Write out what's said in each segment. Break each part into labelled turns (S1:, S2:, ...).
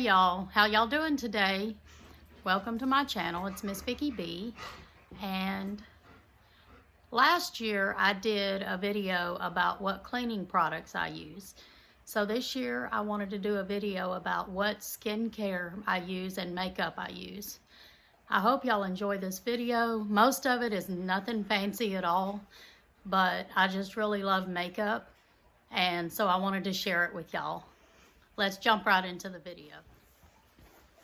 S1: y'all, how y'all doing today? Welcome to my channel. It's Miss Vicki B. And last year I did a video about what cleaning products I use. So this year I wanted to do a video about what skincare I use and makeup I use. I hope y'all enjoy this video. Most of it is nothing fancy at all, but I just really love makeup, and so I wanted to share it with y'all. Let's jump right into the video.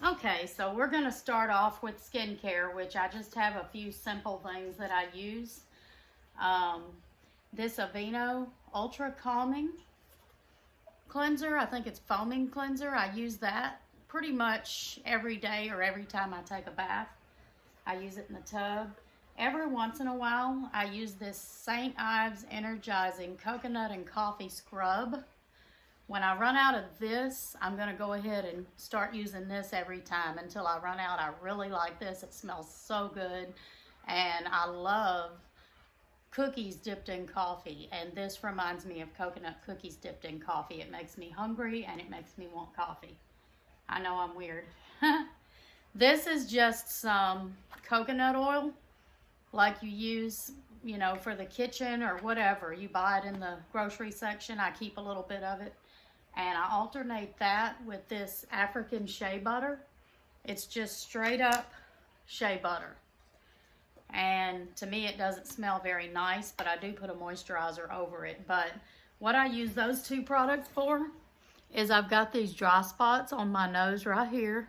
S1: Okay, so we're gonna start off with skincare, which I just have a few simple things that I use. This Aveeno Ultra Calming Cleanser, I think it's foaming cleanser. I use that pretty much every day or every time I take a bath. I use it in the tub. Every once in a while, I use this St. Ives Energizing Coconut and Coffee Scrub. When I run out of this, I'm going to go ahead and start using this every time until I run out. I really like this. It smells so good. And I love cookies dipped in coffee. And this reminds me of coconut cookies dipped in coffee. It makes me hungry and it makes me want coffee. I know I'm weird. This is just some coconut oil like you use, you know, for the kitchen or whatever. You buy it in the grocery section. I keep a little bit of it. And I alternate that with this African shea butter. It's just straight up shea butter. And to me, it doesn't smell very nice, but I do put a moisturizer over it. But what I use those two products for is I've got these dry spots on my nose right here.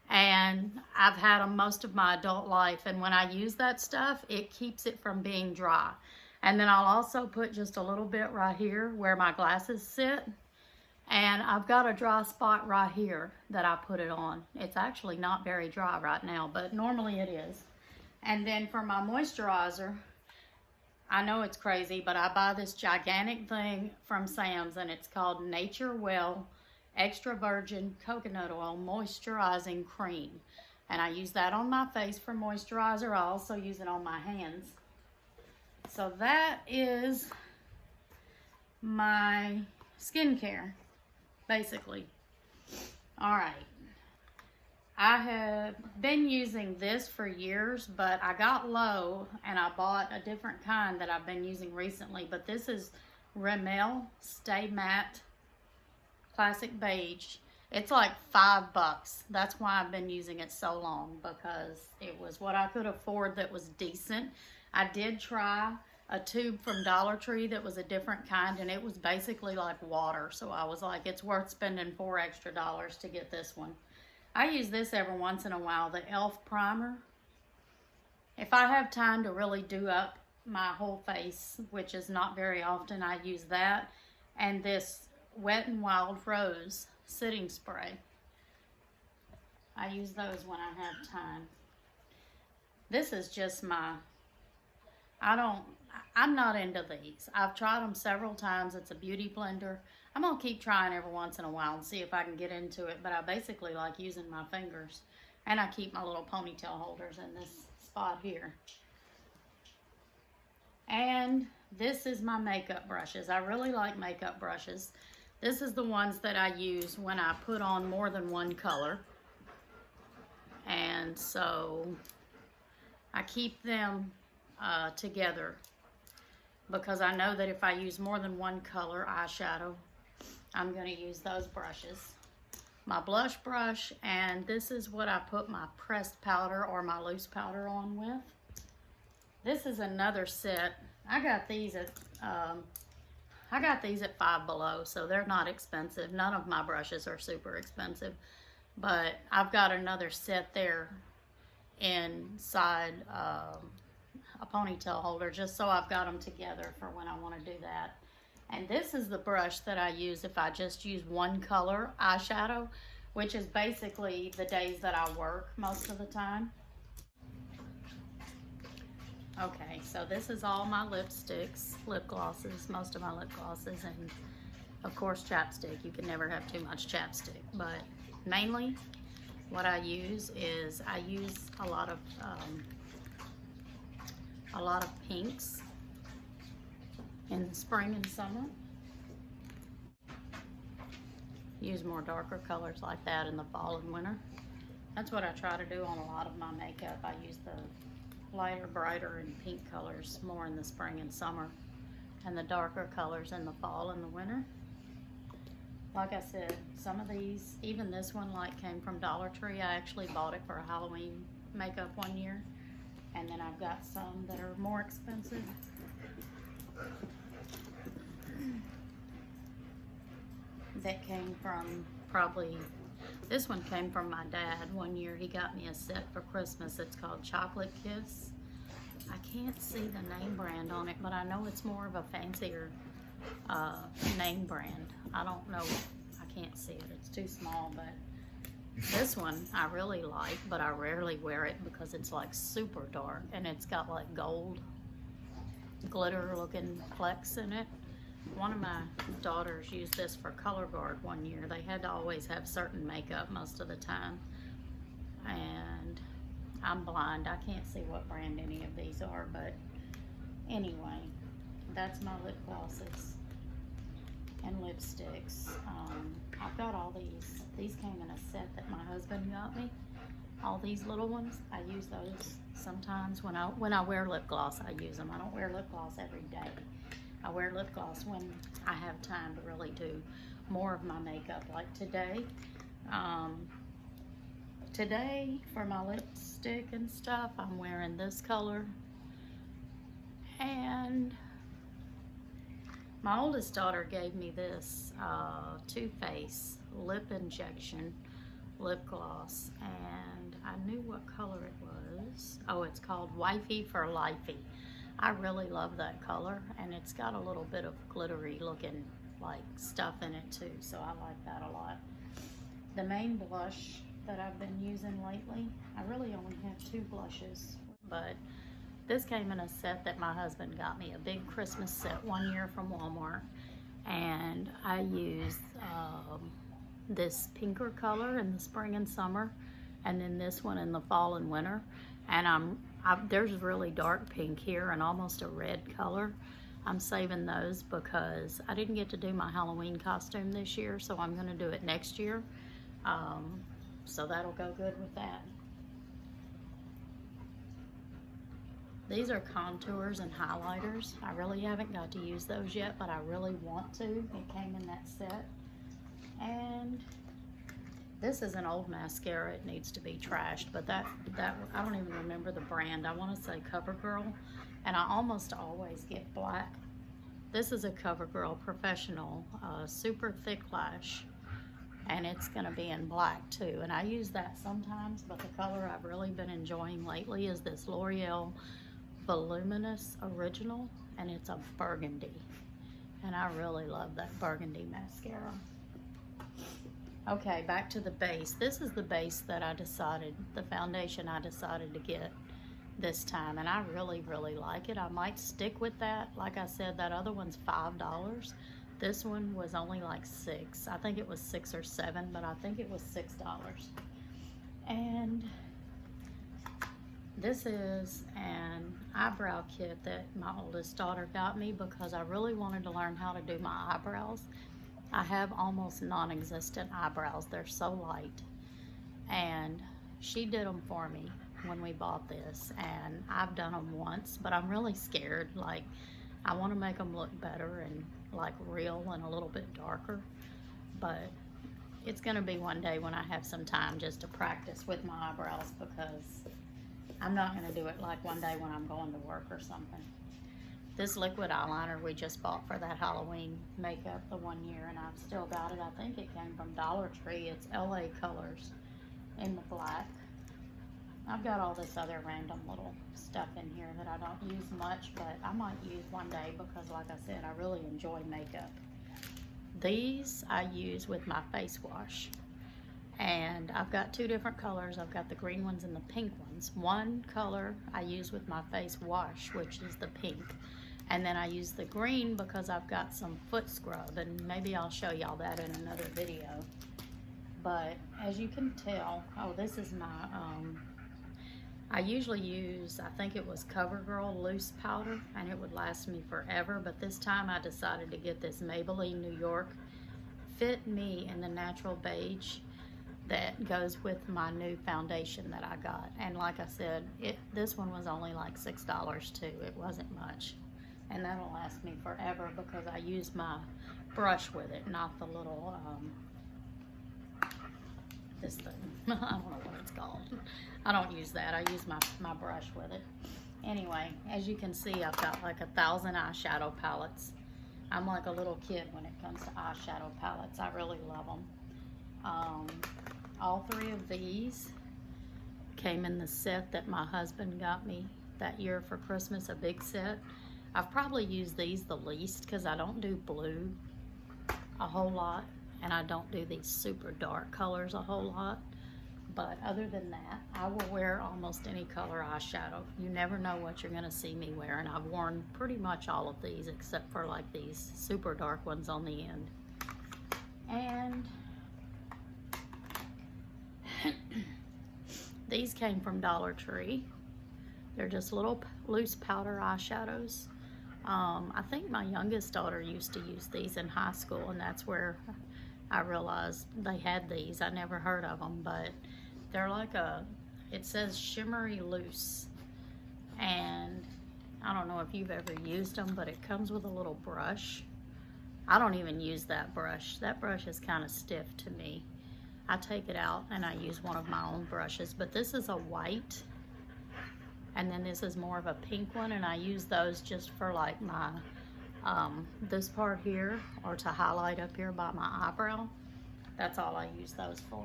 S1: And I've had them most of my adult life. And when I use that stuff, it keeps it from being dry. And then I'll also put just a little bit right here where my glasses sit. And I've got a dry spot right here that I put it on. It's actually not very dry right now, but normally it is. And then for my moisturizer, I know it's crazy, but I buy this gigantic thing from Sam's, and it's called Nature Well Extra Virgin Coconut Oil Moisturizing Cream. And I use that on my face for moisturizer. I also use it on my hands. So that is my skincare, basically. All right. I have been using this for years, but I got low and I bought a different kind that I've been using recently. But this is Rimmel Stay Matte Classic Beige. It's like $5. That's why I've been using it so long, because it was what I could afford that was decent. I did try a tube from Dollar Tree that was a different kind, and it was basically like water. So I was like, it's worth spending $4 extra to get this one. I use this every once in a while, the e.l.f. primer. If I have time to really do up my whole face, which is not very often, I use that. And this Wet n Wild Rose sitting spray. I use those when I have time. This is just my, I'm not into these. I've tried them several times. It's a beauty blender. I'm going to keep trying every once in a while and see if I can get into it. But I basically like using my fingers. And I keep my little ponytail holders in this spot here. And this is my makeup brushes. I really like makeup brushes. This is the ones that I use when I put on more than one color. And so I keep them together, because I know that if I use more than one color eyeshadow, I'm going to use those brushes. My blush brush, and this is what I put my pressed powder or my loose powder on with. This is another set. I got these at Five Below, so they're not expensive. None of my brushes are super expensive, but I've got another set there inside a ponytail holder, just so I've got them together for when I want to do that. And this is the brush that I use if I just use one color eyeshadow, which is basically the days that I work most of the time. Okay, so this is all my lipsticks, lip glosses, most of my lip glosses, and of course chapstick. You can never have too much chapstick, but mainly what I use is I use a lot of pinks in the spring and summer. use more darker colors like that in the fall and winter. That's what I try to do on a lot of my makeup. I use the lighter, brighter, and pink colors more in the spring and summer, and the darker colors in the fall and the winter. Like I said, some of these, even this one came from Dollar Tree. I actually bought it for a Halloween makeup one year. And then I've got some that are more expensive. That came from this one came from my dad. One year he got me a set for Christmas. It's called Chocolate Kiss. I can't see the name brand on it, but I know it's more of a fancier name brand. I don't know. I can't see it. It's too small, but this one I really like, but I rarely wear it because it's like super dark and it's got like gold glitter looking flecks in it. One of my daughters used this for color guard one year. They had to always have certain makeup most of the time, and I'm blind. I can't see what brand any of these are, but anyway, that's my lip glosses and lipsticks. I've got all these. These came in a set that my husband got me. All these little ones, I use those sometimes when I wear lip gloss. I use them. I don't wear lip gloss every day. I wear lip gloss when I have time to really do more of my makeup. Like today, today for my lipstick and stuff, I'm wearing this color. And my oldest daughter gave me this Too Faced lip injection lip gloss, and I knew what color it was. Oh, it's called Wifey for Lifey. I really love that color, and it's got a little bit of glittery looking like stuff in it too, so I like that a lot. The main blush that I've been using lately, I really only have 2 blushes, but this came in a set that my husband got me, a big Christmas set one year from Walmart, and I used this pinker color in the spring and summer, and then this one in the fall and winter. And there's really dark pink here and almost a red color. I'm saving those because I didn't get to do my Halloween costume this year, so I'm going to do it next year. So that'll go good with that. These are contours and highlighters. I really haven't got to use those yet, but I really want to. It came in that set. And this is an old mascara. It needs to be trashed, but that I don't even remember the brand. I want to say CoverGirl, and I almost always get black. This is a CoverGirl Professional super thick lash, and it's going to be in black too. And I use that sometimes, but the color I've really been enjoying lately is this L'Oreal Voluminous Original, and it's a burgundy, and I really love that burgundy mascara. Okay, back to the base. This is the base that I decided, the foundation I decided to get this time, and I really, really like it. I might stick with that. Like I said, that other one's $5. This one was only like $6. I think it was $6 or $7, but I think it was $6. And this is an eyebrow kit that my oldest daughter got me because I really wanted to learn how to do my eyebrows. I have almost non-existent eyebrows. They're so light. And she did them for me when we bought this. And I've done them once, but I'm really scared. Like, I want to make them look better and like real and a little bit darker. But it's going to be one day when I have some time just to practice with my eyebrows, because I'm not going to do it like one day when I'm going to work or something. This liquid eyeliner we just bought for that Halloween makeup the one year, and I've still got it. I think it came from Dollar Tree. It's LA Colors in the black. I've got all this other random little stuff in here that I don't use much, but I might use one day because, like I said, I really enjoy makeup. These I use with my face wash, and I've got 2 different colors. I've got the green ones and the pink ones. One color I use with my face wash, which is the pink. And then I use the green because I've got some foot scrub, and maybe I'll show y'all that in another video. But as you can tell, oh, this is my, I usually use, I think it was CoverGirl loose powder, and it would last me forever. But this time I decided to get this Maybelline New York fit me in the natural beige that goes with my new foundation that I got. And like I said, this one was only like $6 too. It wasn't much. And that'll last me forever because I use my brush with it, not the little, this thing. I don't know what it's called. I don't use that. I use my brush with it. Anyway, as you can see, I've got like 1,000 eyeshadow palettes. I'm like a little kid when it comes to eyeshadow palettes. I really love them. All 3 of these came in the set that my husband got me that year for Christmas, a big set. I've probably used these the least because I don't do blue a whole lot, and I don't do these super dark colors a whole lot. But other than that, I will wear almost any color eyeshadow. You never know what you're gonna see me wearing. I've worn pretty much all of these except for like these super dark ones on the end. And these came from Dollar Tree. They're just little loose powder eyeshadows. I think my youngest daughter used to use these in high school, and that's where I realized they had these. I never heard of them, but they're like it says shimmery loose. And I don't know if you've ever used them, but it comes with a little brush. I don't even use that brush. That brush is kind of stiff to me. I take it out and I use one of my own brushes, but this is a white, and then this is more of a pink one, and I use those just for like my this part here, or to highlight up here by my eyebrow. That's all I use those for.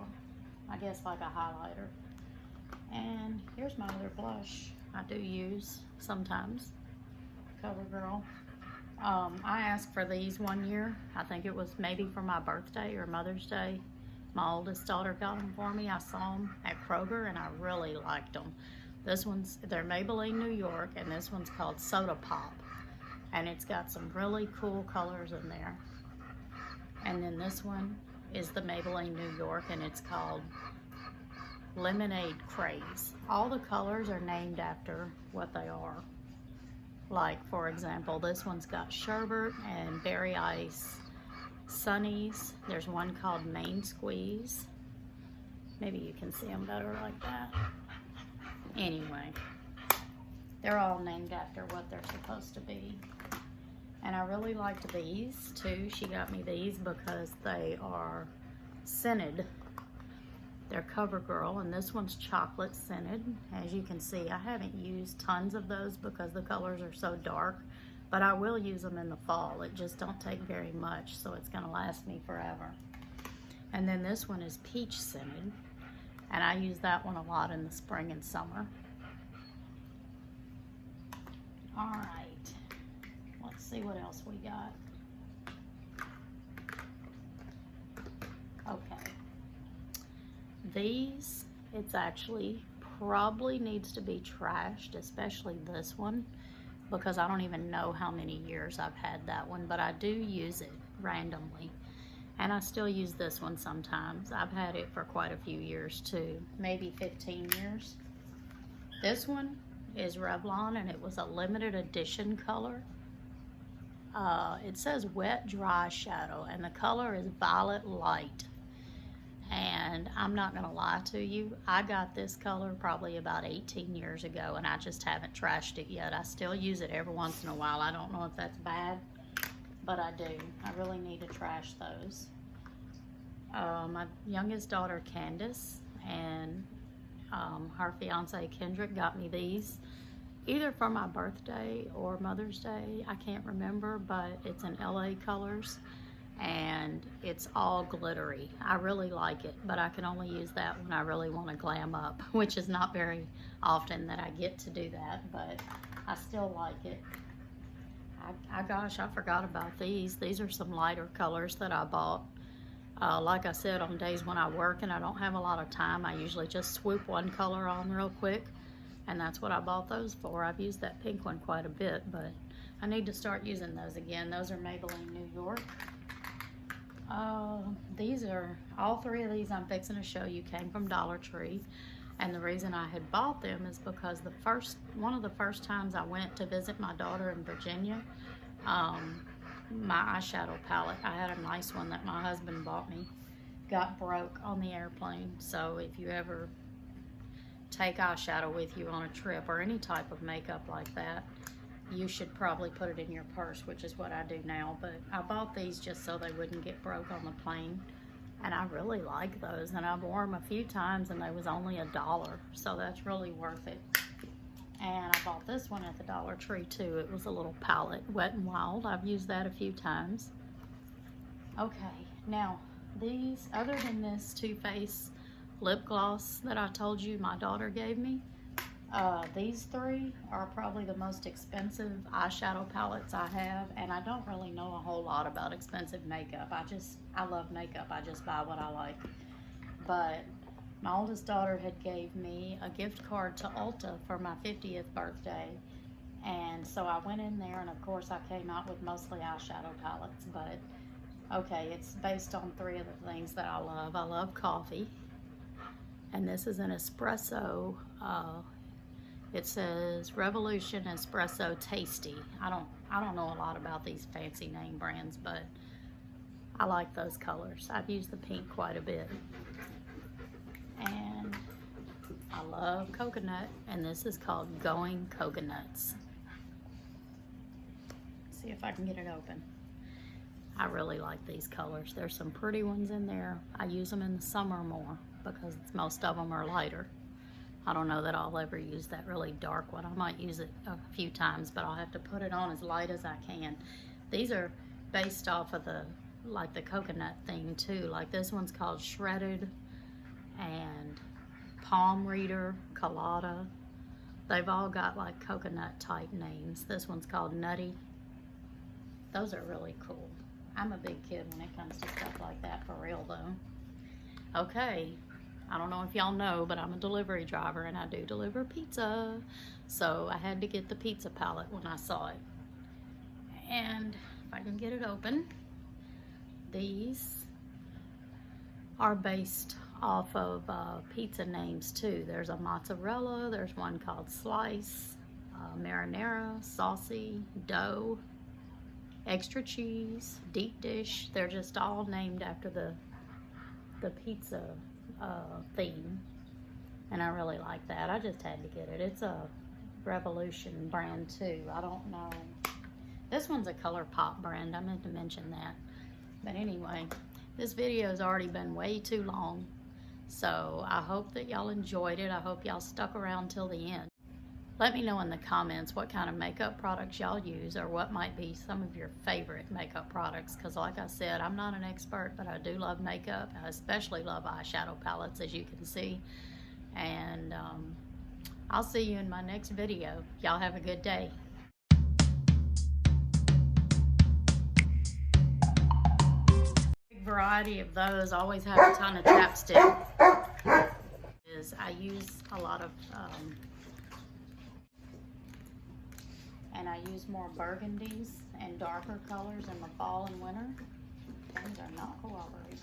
S1: I guess like a highlighter. And here's my other blush I do use sometimes, CoverGirl. I asked for these one year. I think it was maybe for my birthday or Mother's Day. My oldest daughter got them for me. I saw them at Kroger and I really liked them. They're Maybelline New York, and this one's called Soda Pop. And it's got some really cool colors in there. And then this one is the Maybelline New York, and it's called Lemonade Craze. All the colors are named after what they are. Like, for example, this one's got Sherbet and Berry Ice, Sunnies. There's one called Main Squeeze. Maybe you can see them better like that. Anyway, they're all named after what they're supposed to be. And I really liked these too. She got me these because they are scented. They're CoverGirl, and this one's chocolate scented. As you can see, I haven't used tons of those because the colors are so dark, but I will use them in the fall. It just don't take very much, so it's gonna last me forever. And then this one is peach scented, and I use that one a lot in the spring and summer. All right, let's see what else we got. Okay, these, it's actually probably needs to be trashed, especially this one, because I don't even know how many years I've had that one, but I do use it randomly. And I still use this one sometimes. I've had it for quite a few years too, maybe 15 years. This one is Revlon, and it was a limited edition color. It says Wet Dry Shadow, and the color is Violet Light. And I'm not gonna lie to you, I got this color probably about 18 years ago, and I just haven't trashed it yet. I still use it every once in a while. I don't know if that's bad, but I do. I really need to trash those. My youngest daughter, Candace, and her fiance, Kendrick, got me these either for my birthday or Mother's Day. I can't remember, but it's in LA colors, and it's all glittery. I really like it, but I can only use that when I really want to glam up, which is not very often that I get to do that, but I still like it. Gosh, I forgot about these. These are some lighter colors that I bought. Like I said, on days when I work and I don't have a lot of time, I usually just swoop one color on real quick, and that's what I bought those for. I've used that pink one quite a bit, but I need to start using those again. Those are Maybelline New York. These are, all three of these I'm fixing to show you came from Dollar Tree. And the reason I had bought them is because one of the first times I went to visit my daughter in Virginia, my eyeshadow palette. I had a nice one that my husband bought me. Got broke on the airplane. So if you ever take eyeshadow with you on a trip or any type of makeup like that, you should probably put it in your purse, which is what I do now. But I bought these just so they wouldn't get broke on the plane. And I really like those. And I've worn them a few times and they was only $1. So that's really worth it. And I bought this one at the Dollar Tree too. It was a little palette, Wet n Wild. I've used that a few times. Okay, now these, other than this Too Faced lip gloss that I told you my daughter gave me, these three are probably the most expensive eyeshadow palettes I have. And I don't really know a whole lot about expensive makeup. I love makeup. I just buy what I like. But my oldest daughter had gave me a gift card to Ulta for my 50th birthday. And so I went in there, and of course I came out with mostly eyeshadow palettes. But okay, it's based on three of the things that I love. I love coffee. And this is an espresso. It says Revolution Espresso Tasty. I don't know a lot about these fancy name brands, but I like those colors. I've used the pink quite a bit. And I love coconut, and this is called Going Coconuts. See if I can get it open. I really like these colors. There's some pretty ones in there. I use them in the summer more because most of them are lighter. I don't know that I'll ever use that really dark one. I might use it a few times, but I'll have to put it on as light as I can. These are based off of the coconut theme too. Like this one's called Shredded and Palm Reader, Colada. They've all got like coconut type names. This one's called Nutty. Those are really cool. I'm a big kid when it comes to stuff like that, for real though. Okay, I don't know if y'all know, but I'm a delivery driver and I do deliver pizza. So I had to get the pizza palette when I saw it. And if I can get it open, these are based off of pizza names too. There's a mozzarella, there's one called Slice, marinara, saucy, dough, extra cheese, deep dish. They're just all named after the pizza theme, and I really like that. I just had to get it. It's a Revolution brand too. I don't know. This one's a ColourPop brand. I meant to mention that. But anyway, this video has already been way too long. So I hope that y'all enjoyed it. I hope y'all stuck around till the end. Let me know in the comments what kind of makeup products y'all use, or what might be some of your favorite makeup products. Because like I said, I'm not an expert, but I do love makeup. I especially love eyeshadow palettes, as you can see. And I'll see you in my next video. Y'all have a good day. Big variety of those. Always have a ton of chapstick. I use a lot of and I use more burgundies and darker colors in the fall and winter. Things are not cooperating.